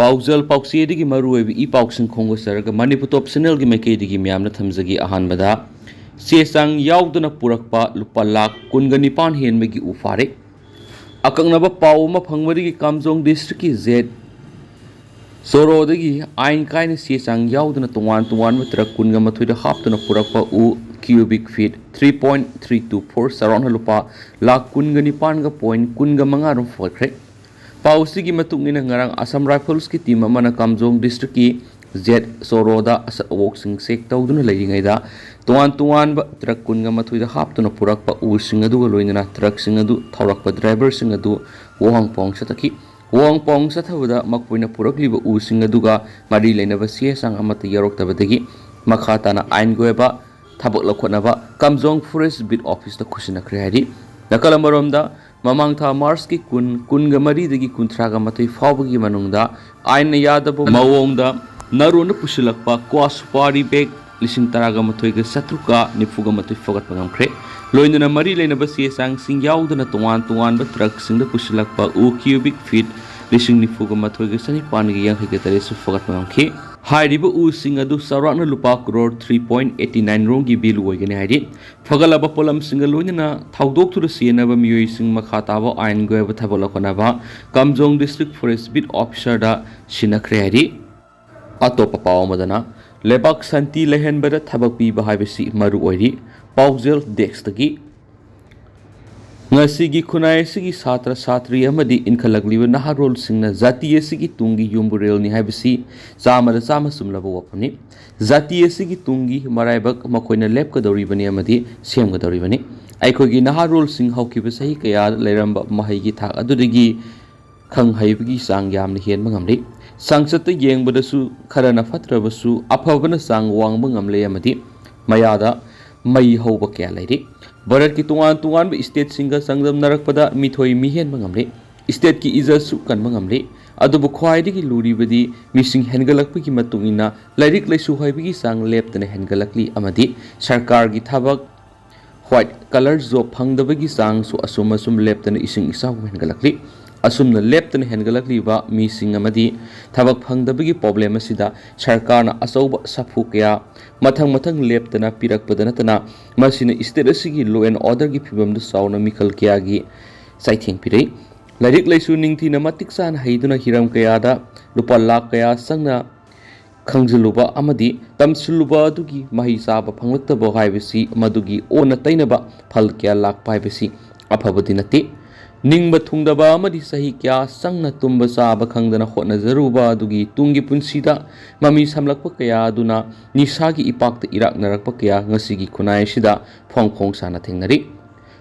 पाउजल पाउसेदगी मरुएबी ई पाउसिंग खोंगो सरगा Manipur top channel की मैकेदगी म्यामना थमजगी अहानबदा चेचांग याउदना पुरकपा लुपा लाख कुनगा निपान हेनबगी उफारे अकंगनबा पाउ अमा फंगबदगी कामजोंग डिस्ट्रिक्ट की जेड सोरोदगी आइन कायन चेचांग याउदना तोवान ट्रक कुनगा मथुइदा हापतना पुरकपा उ क्यूबिक फीट 3.324 सराउंड लुपा लाख कुनगा निपान पॉइंट कुनगा मंगा रुम फखरे पाउसी की मतुंगिना ngarang असम राइफल्स की टीम अमना कामजोंग डिस्ट्रिक्ट की जेड सोरोदा असवोक्सिंग सेक तौदुना लेरिङैदा तोवान ट्रक कुनगा मथुइदा हापतुना पुरकपा उसिंग अदुगा लोइनना ट्रक सिंग अदु थौरकपा ड्राइवर सिंग अदु वोहंगपोंग सतकी वोहंगपोंग सथबदा मखोइना पुरकलिबा उसिंग अदुगा मरी लेनबा सिएसांग अमत यरोक्तबदगी मखाताना आइन गोयबा थबक लखोनबा कामजोंग फॉरेस्ट बिट ऑफिस दा खुसिनखरे हाइरि नकलमरोमदा ममांग था मार्च की कुनगा मरीदगी कुंथ्रागा मथुइ फावबगी मनुंगदा आइन यादब मवोंगदा नरोन पुसिलकपा क्वा सुपारी बेग लिसिंग तरागा मथुइगा सत्रुका निफुगा मथुइ फगत पंगमखरे लोइनना मरी लेनबा सिएसांग सिंग याउदना तोवान ट्रक सिंग पुसिलकपा उ क्यूबिक फीट लिसिंग निफुगा मथुइगा सनिपानगी यांखैगा तरेसु फगत पंगमखे हाइरिबा उसिंग अदु सराउंड लुपा करोड़ 3.89 रोंगी बिल ओइगने हाइरि फगलबा पोलम सिंग लोइनना थाउदोक थुर सियनबा मियोइ सिंग मखाताबा आइन गोयबा थबलखनबा Kamjong district forest beat officer दा सिनखरे हाइरि अतोप पाव मदना लेबाक शांति लेहनबदा थबक पीबा हाइबसी मरु ओइरि पाउजेल डेस्कदगी ngasi khunai sigi satra satri amadi inkhalakliba naharol singna jatiye sigi tungi yumburel ni haibasi chama sumlaba wapani jatiye sigi tungi maraibak makoina lep kadori bani amadi sem kadori bani aikhogi naharol sing haukiba sahi kaya leiramba mahai gi thak adudigi khang haibagi sang yamni hen mangamri sangsat yengbadasu kharana fatrabasu afabana sang wangba ngamle amadi mayada mai hauba kya lairi Bharat की तुआन state सिंग संगम नरकपदा मिथोई मिहेन मंगमले state की इज्जत कन मंगमले अदुबु ख्वाइदगी लुरीबदी missing हेनगलकपगी मतुंगिना lyric लैसु हाइबगी सांग लेप्तने हेनगलकली अमदी सरकार की थबक white collar job फंगदबगी सांग सु assume लेप्तने इसिंग इसाव हेनगलकली असुमना लेप्तने हेनगलकलीबा missing अमदी थबक फंगदबगी problem असिदा सरकारना अचौब सफु कया मथंग लेप्तना पिरकपदा नतना मसिना स्टेट असिगी लॉ एंड ऑर्डर की फिबम साउना मिखल कयागी साइथिंग पिरै लाइरिक लैसु निंगथिना मतिक सान हैदुना हिरम कयादा रुपा लाख कया संगना खंगजलुबा अमदी तमसुलुबा दुगी मही साबा फंगलक्तबा हाइबसी मदुगी ओना तैनबा फल कया लाख पाइबसी अफबदी नते निंगबा थुंगदबा अमदी सही क्या संगना तुम्बा साबा खंगदना होटनजरुबा दुगी तुंगी पुंसीदा ममी समलकपा कया दुना निसागी इपाक्ता इराकनरकपा कया ngasiगी खुनाय सिदा फोंग साना थेंगनरी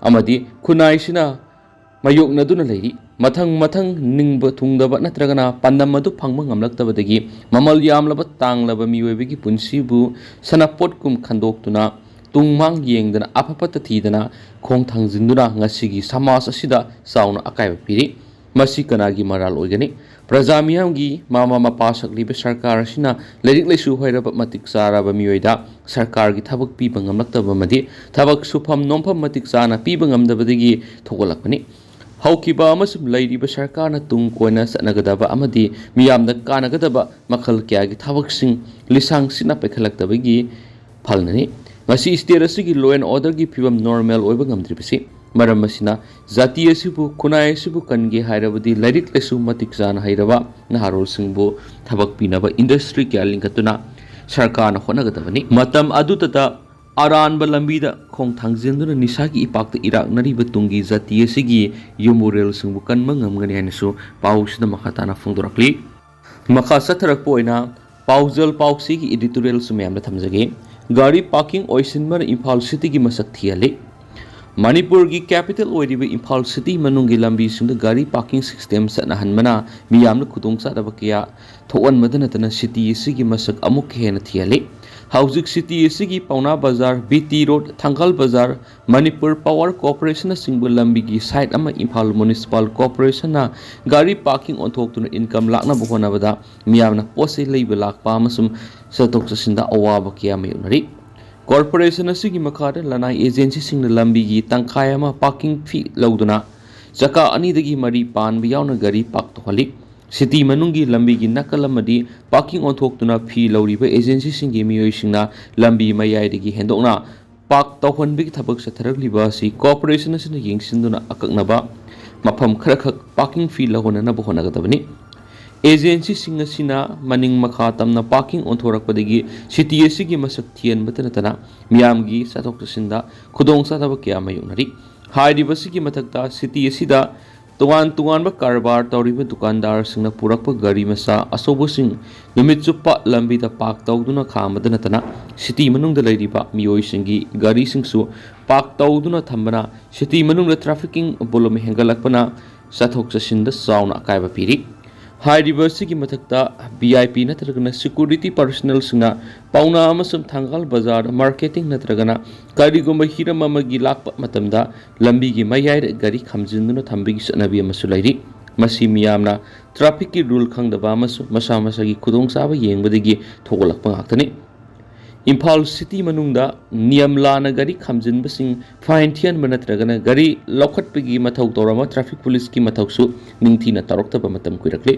अमदी खुनाय सिना मायोकनदुना लेरि मथंग निंगबा थुंगदबा नत्रगना पंदम मदु फंगबा ngamlaktabadagi mamal yamlaba tanglaba miyoibigi punsibु सनापोटकुम खंदोक्तुना तुंगमांग येंगदना अफपत थीदना खोंग थांजिंदुना ngasiगी समाज असिदा साउना अकायबा पिरि मसी कनागी मराल ओइगनी प्रजा मियामगी मामा मपा सकलिबा सरकार असिना लाइरिक लैसु होइरबा मतिक चाराबा मियोइदा सरकार की थबक पीबा ngamlaktaba मदि थबक सुफम नोमफम मतिक चाना पीबा ngamdabadagi थोगलकनी हौकिबा अमसुम लैरिबा सरकारना तुंग कोइना सनगदबा अमदि मियामदा कानगदबा मखल क्यागी थबकसिंग लिसांग सिना पैखलक्तबगी फलननी ngasi state asigi law and order gi phibam normal oiba ngamdribasi maram masina jati asibu khunai asibu kange hairabadi lairik lesu matik jana hairaba naharol singbu thabak pinaba industry kya linkatuna sarkar na honagadabani matam adutata aranba lambida khong thangjenduna nisagi ipakta irak nariba tungi jati asigi yumurel singbu kanma ngamgani hainasu pausida makhatana phungdorakli makha satharak poina paujal pausi gi editorial sumyamna thamjage गाड़ी parking ओइसिनमर Imphal city की मसक थियाले मणिपुर की capital ओइरिबे Imphal city मनुंगी लंबी सिंग गाड़ी parking system सनहनमना मियामना खुदोंग चादबा कया थोवन मदनतना city सिगी मसक अमुक हेन थियाले हाउजिक सिटी सिगी पौना बाजार बीटी रोड थंगल बाजार मणिपुर पावर कॉर्पोरेशन सिंगबु लंबी की साइड अमा इम्फाल म्युनिसिपल कॉर्पोरेशन गाड़ी पार्किंग ओंथोक्तुना इनकम लाकना बहोनबदा मियामना पोसे लेबा लाकपा अमसुम सतोक चसिंदा अवाबा कया मयुनरी कॉर्पोरेशन असिगी मखादा लनाई एजेंसी सिंगना लंबी की तंखाय अमा पार्किंग फी लौदुना जका अनिदगी मरी पानबा यावना गाड़ी पार्क तोहली सिटी मनुंगी लंबी की नकल अमदी पार्किंग ओंथोक्तुना फी लौरिबा एजेंसी सिंगी मियोइसिंगना लंबी मयाइदगी हेंदोकना पार्क तौहनबगी थबक सथरगलिबा असि कॉर्पोरेशन असिना येंगसिंदुना अकक्नबा मफम खरखक पार्किंग फी लहोननबो होनगदबनी एजेंसी सिंग असिना मनिंग मखा तमना पार्किंग ओंथोरकपदगी सिटी असिगी मसक थियनबत नतना मियामगी सथोक चसिंदा खुदोंग सादब क्या मायोनरी हाइरिबसिगी मथकता सिटी असिदा तोान तोानब कारबार तौरीब दुकानदार सिंह पुरक्प गाड़ी मसा असोबसिंग नुमित चुप्पा लंबीदा पार्क तौदुना खामद नतना सिटी मनुंगदा लैरिबा मियोइसिंगी गाड़ी सिंगसु पार्क तौदुना थंबना सिटी मनुंगदा ट्रैफिकिंग बोलम हेंगलकपना सथोक चसिंदा चावना अकायबा पीरी हाइरिबसिगी मथकता वीआईपी नत्रगना सिक्योरिटी पर्सनल सिंगना पाउना अमसुम थांगाल बाजार मार्केटिंग नत्रगना करिगुंबा हिरम अमगी लाकपा मतमदा लंबीगी मयाइर गाड़ी खमजिंदुना थंबिगी सनबी अमसु लैरि मसी मियामना ट्रैफिक की रूल खंगदबा अमसु मसा मसागी खुदोंचाबा येंगबदगी थोगलकपा गाक्तनी इम्फाल सिटी मनुंगदा नियम लाना गाड़ी खमजिनबसिंग फाइन थियनबा नत्रगना गाड़ी लौखटपगी मथौ तौरमा ट्रैफिक पुलिस की मथौसु निंगथीना तौरक्तबा मतम कुइरक्ले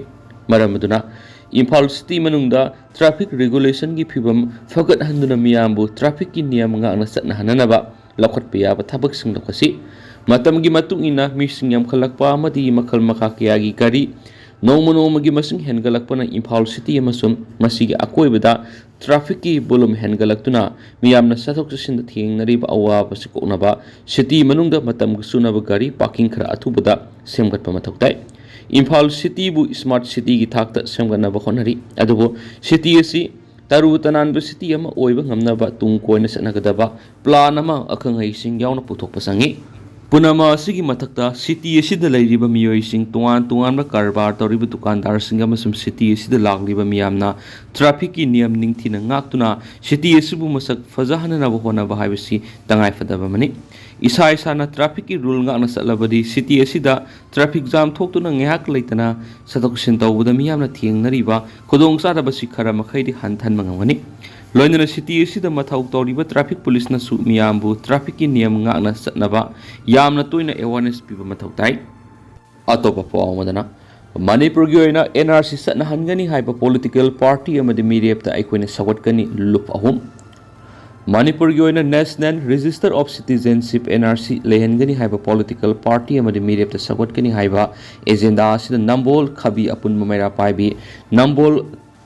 मरम अदुना इम्फाल सिटी मनुंगदा ट्रैफिक रेगुलेशन की फिबम फगत हंदुना मियामबु ट्रैफिक की नियम गांगना चटनहननबा लौखटपा याबा थबकसिंग लौखसि मतमगी मतुंगिना मिसिंग यमखलकपा अमदी मखल मखा कयागी गाड़ी नौम नौमगी मसिंग हेनगलकपना इम्फाल सिटी अमसुम मसिगी अकोइबदा ट्रैफिक की बोलम हेनगलक्तुना मियामना सथोक चसिंदा थेंगनरिबा अवाबसि कोकनबा सिटी मनुंगदा मतमग सुनबा गाड़ी पार्किंग खरा अथुबदा सेमगतपा मथौताई इम्फाल सिटी बु स्मार्ट सिटी की थाकता सेमगनबा होनरी अदुबो सिटी असि तरु तनानबा सिटी अमा ओइबा ngamnaba tung koina satnagadaba plan ama akhang haising yauna puthokpa sangi पुनम असिगी मथक्ता सिटी असिदा लैरिबा मियोइसिंग तोआन तोआनबा कारबार तौरिबा दुकानदार सिंग अमसुम सिटी असिदा लाग्लिबा मियामना ट्रैफिक की नियम निंगथिना ngaktuna सिटी असिबु मसक फजाहननबा होनबा हाइबसि तंगाइ फदबमनि इसा इसाना ट्रैफिक की रूल ngakna सतलबदि सिटी असिदा ट्रैफिक जाम थोक्तुना ngehak leitana सदोकसिन तौबदा मियामना थेंगनरिबा खुदोंग सादबसि खरा मखैदि हनथन मंगमनि लोइनना सिटी असिदा मथौ तौरिबा ट्रैफिक पुलिस ना सु मियामबु ट्रैफिक की नियम ngakna सतनबा यामना तोइना अवेयरनेस पीबा मथौ ताई अतोपा पावमदना मणिपुर की ओइना एनआरसी सतनहनगनी हाइबा पॉलिटिकल पार्टी अमदि मिरेपता अइखोइना सवटकनी लुप अहुम मणिपुर की ओइना National Register of Citizenship NRC लेहनगनी हाइबा पॉलिटिकल पार्टी अमदि मिरेपता सवटकनी हाइबा एजेंडा असिदा नंबोल खबी अपुन ममेरा पाइबी नंबोल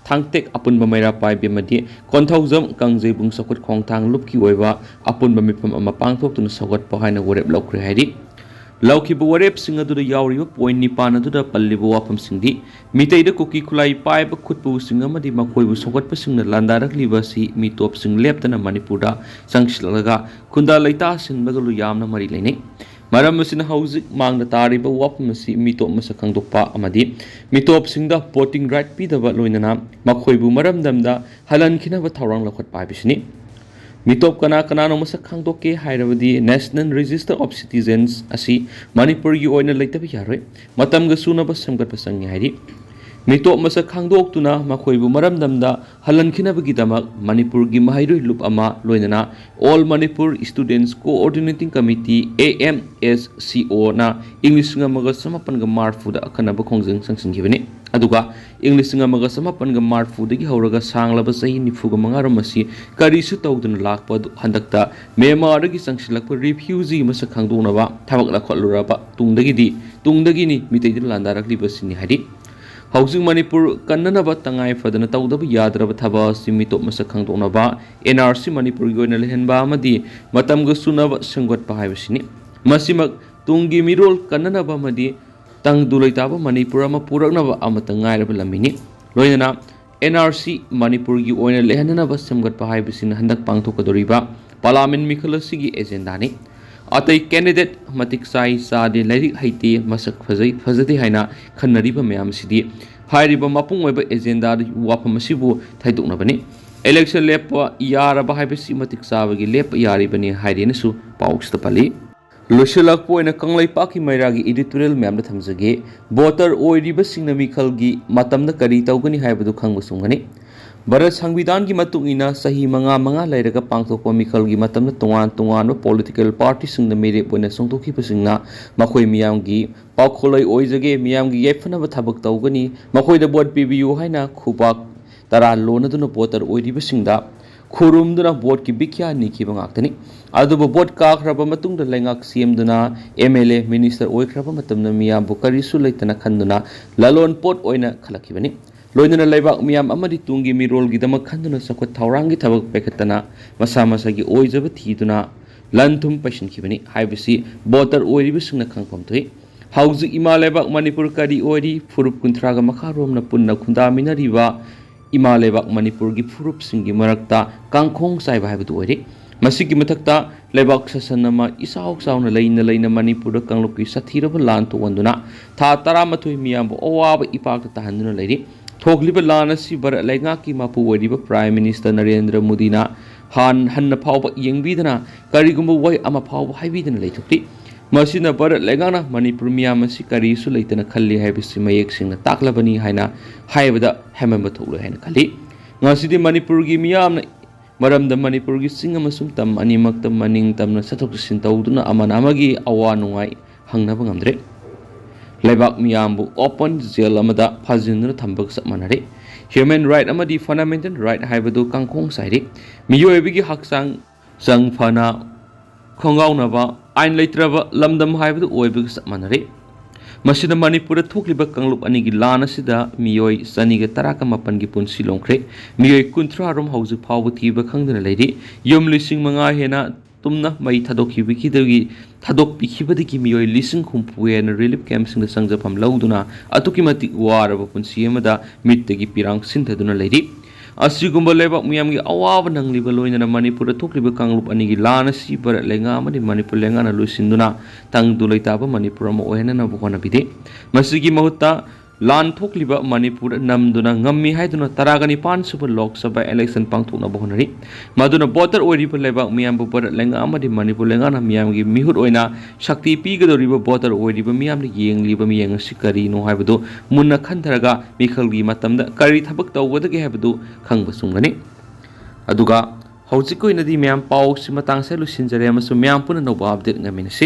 थांगटेक अपुन मैरा पाइबे मदी कोंथौजम कंगजेबुंग सखुत खोंथांग लुपकी ओइबा अपुन मिफम अमा पांगथोक्तुना सगत पहायना वरेप लौख्रे हाइरि लौखिबा वरेप सिंग अदुदा यावरिबा पॉइंट निपान अदुदा पल्लिबा वाफम सिंगदि मितैदा कुकी खुलाई पाइबा खुतपु सिंग अमदि मखोइबु सगतप सिंगना लांदारकलिबासि मितोप सिंग लेप्तना मणिपुरदा संगसिलगा खुंदा लैता सिनबगलु यामना मरि लैनै मरम असिना हौजिक मांगदा तारिबा वाफम असि मितोप मसा खंगदोकपा अमदि मितोप सिंगदा वोटिंग राइट पीदबा लोइनना मखोइबु मरमदमदा हलनखिनबा थौरांग लखत पाइबिसनि मितोप कना कनानो मसा खंगदोके हाइरबदि नेशनल रजिस्टर ऑफ सिटीजन्स असि मणिपुर की ओइना लैतबा यारोय मतमगा सुनबा समगतपा संगि हाइरि मितोप मसा खंगदोक्तुना मखोइबु मरमदमदा हलनखिनबगिदमक मणिपुर की महाइरोय लुप अमा लोइनना all Manipur students coordinating committee AMSCO ना English ngamaga samapanga marfu da akanaba khongjeng sangsinghibani aduga English ngamaga samapanga marfu dagi hauraga sanglaba sahi nifuga mangaram asi karisu tawduna lakpa handakta Myanmar dagi sangsilakpa refugee masa khangdonaba thabakla kholuraba tungdagi ni mitaydi landarakliba sini hari हौजिंग मणिपुर कन्ननबा तंगाइ फदना तौदबा याद्रबा थबा सिमितोप मसा खंगदोनबा NRC मणिपुर की ओइना लेहनबा अमदि मतमगा सुनबा संगतपा हाइबसिनि मसिमक तुंगी मिरोल कन्ननबा मदि तंग दुलैताबा मणिपुर अमा पुरकनबा अमता ngairaba lamini लोइना NRC मणिपुर की ओइना लेहननबा संगतपा हाइबसिनि हंदक पांगथोकदोरिबा पार्लियामेंट मिखलसिगी एजेंडानि अतै कैंडिडेट मतिक साई सादे लाइरिक हाइते मसक फजदे हाइना खन्नरिबा मयाम सिदि हाइरिबा मपुंग ओइबा एजेंडा वाफम सिबु थाइदोकनबनि इलेक्शन लेप यारबा हाइबसि मतिक साबगी लेप यारिबनि हाइरेनसु पाउक्सता पलि लोशलकपोइना कंगलैपाकी मैरागी एडिटोरियल मैमदा थमजगे वोटर ओइरिबसिंगना मिखलगी मतमदा करी तौगनी हाइबदु खंगबसुंगनी भारत संविधान की मतुंगिना सही मंगा मंगा लैरगा पांगथोकपा मिखलगी मतमदा तोंगान तोंगान पॉलिटिकल पार्टी सिंगना मेरे पोइना सोंथोखिबसिंगना मखोय मियामगी पाखोलै ओइजगे मियामगी येफनबा थबक तौगनी मखोयदा वोट पिबियु हाइना खुबाक तरा लोनदुना वोटर ओइरिबसिंगदा खुरुमदुना वोट की बिख्या निखिबा ngaktani adubu वोट काख्रबा मतुंगदा लेंगाक सीएमदुना एमएलए मिनिस्टर ओइख्रबा मतमना मियामबु करिसु लैतना खंदुना ललोन पोट ओइना खलखिबनी लोइनना लेबाक मियाम अमदि तुंगी मिरोलगिदमा खंदुना सखोत थावरांगी थबक पेखतना मसा मसागी ओइजबा थीदुना लंथुम पैसिनखिबनी हाइबसी वोटर ओइरिबसिंगना खंगफम थोइ हाउजि इमा लेबाक मणिपुर करी ओइरि फुरुप कुंथ्रागा मखारोमना पुन्ना खुंदामिनरिबा इमा लेबाक मणिपुर की फुरुप सिंगी मरक्ता कांखोंग साइबा हाइबदु ओइरि मसिगी मथक्ता लेबाक ससनमा इसाउ साउना लैना लैना मणिपुर कांगलुकी साथीरबा लान तोवंदुना था 13 मियामबु अवाबा इपाक तहंदुना लैरि थोगलिबा लान असि बर लैंगाकी मापु ओइरिबा प्राइम मिनिस्टर नरेंद्र मोदीना हन्न फावबा यंगबिदना करिगुम्बा वै अमा फावबा हाइबिदना लैथुक्ति मसिना बर लैंगाना मणिपुर मियाम असि करिसु लैतना खल्ली हाइबसि मयेकसिंगना ताकलबनी हाइना हाइबदा हेमंबा थोगले हाइना खल्ली ngasiди मणिपुर की मियामना मरमदा मणिपुर की सिंग अमसुम तम अनिमक्ता मनिंग तमना सथोक सिन तौदुना अमन अमगी अवा नुंगाई हंगनबा ngamdre लेबाक मियामबु ओपन जेल अमदा फाजिनना थंबक समनरे ह्यूमन राइट अमदी फंडामेंटल राइट हाइबदु कांखोंग साइरि मियोयबिगी हकसांग संग फना खोंगाउनबा आइन लेत्रबा लमदम हाइबदु ओइबिग समनरे मसिदा मणिपुर थोकलिबा कांगलुप अनिगी लान असिदा मियोय सनिगा तराका मपन की पुंसी लोंख्रे मियोय कुंथ्रा रोम हौजु फावबु थीबा खंगदना लैरि यम लिसिंग मंगा हेना तुमना मई थादोखिबिखिदगी थादोकपिखिबदगी मियोय लिसिंग खुंपुएन रिलीफ कैंपसिंग संजफम लौदुना अतुकी मति वारबा पुंसी अमदा मित्तगी पिरांग सिंथदुना लैरि असिगुम्बा लेबाक मियामगी अवाब नंगलिबा लोइनना मणिपुर थोकलिबा कांगलुप अनिगी लान असि बर लेंगा अमदि मणिपुर लेंगाना लुसिंदुना तंगदु लैताबा मणिपुर अमा ओहेनना बुखोनाबिदे मसिगी महुत्ता लान थोकलिबा मणिपुर नमदुना ngami हाइदुना तरागनि 5 लोकसभा इलेक्शन पांगथोकना बहनरि मदुना वोटर ओइरिबा लेबाक मियामबु बर लेंगा अमदि मणिपुर लेंगाना मियामगी मिहुत ओइना शक्ति पीगदोरिबा वोटर ओइरिबा मियामनि येंगलिबा मियंग सिकरी नो हाइबदु मुन्ना खंथरगा मिखलगी मतमदा करी थबक तौबदगे हाइबदु खंगबसुंगनि अदुगा हौजिक ओइनदि मियाम पाउ सिमतांग से लुसिनजरे अमसु मियाम पुना नोबा अपडेट ngamiनसि